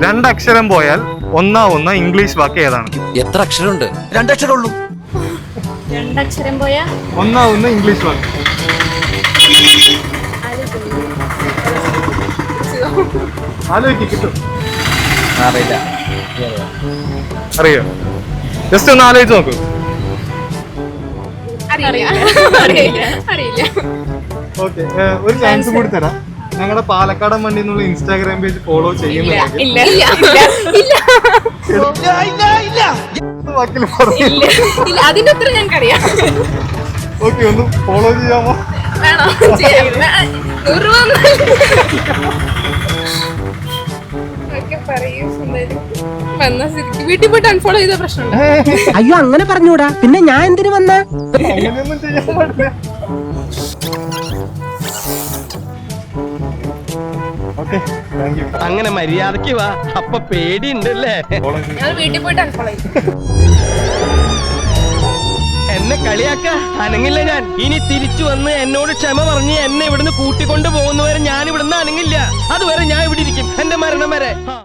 രണ്ടക്ഷരം പോയാൽ ഒന്നാവുന്ന ഇംഗ്ലീഷ് വാക്ക് ഏതാണ്? എത്ര അക്ഷരമുണ്ട്? 2 അക്ഷരം ഉള്ളൂ. 2 അക്ഷരം പോയാ ഒന്നാവുന്ന ഇംഗ്ലീഷ് വാക്ക്. ആലോചിക്ക്, കിട്ടും. അറിയില്ല. അറിയോ? ജസ്റ്റ് ഒന്ന് ആലോചിച്ച് നോക്കൂ. അറിയില്ല. ഓക്കെ, ഒരു ചാൻസ് കൂടി തരാം. ഞങ്ങളുടെ പാലക്കാടൻ വണ്ടി എന്നുള്ള ഇൻസ്റ്റാഗ്രാം പേജ് ഫോളോ ചെയ്യുന്നുണ്ടെങ്കിൽ വാക്കിൽ പറഞ്ഞു. അതിന്റെ ഉത്തരം ഞങ്ങൾക്കറിയാം. ഓക്കെ, ഒന്ന് ഫോളോ ചെയ്യാമോ? വേണോ? 100 രൂപ പറയൂ. വന്ന സ്ഥിതിക്ക് വീട്ടിൽ പോയിട്ട് അൺഫോളോ ചെയ്ത പ്രശ്നമുണ്ട്. അയ്യോ അങ്ങനെ പറഞ്ഞൂടാ, പിന്നെ ഞാൻ എന്തിനു വന്ന? അങ്ങനെയൊന്നും ചെയ്യാൻ പാടില്ല. Okay, thank you. അങ്ങനെ മര്യാദക്ക് വാ, അപ്പൊ പേടിയുണ്ടല്ലേ? ഞാൻ വീട്ടിൽ പോയിട്ട് അൺഫോളോ ചെയ്തു. എന്നെ കളിയാക്ക അനങ്ങില്ല ഞാൻ. ഇനി തിരിച്ചു വന്ന് എന്നോട് ക്ഷമ പറഞ്ഞ് എന്നെ ഇവിടുന്ന് കൂട്ടിക്കൊണ്ട് പോകുന്നവരെ ഞാൻ ഇവിടുന്ന് അനങ്ങില്ല. അതുവരെ ഞാൻ ഇവിടെ ഇരിക്കും, എന്റെ മരണം വരെ.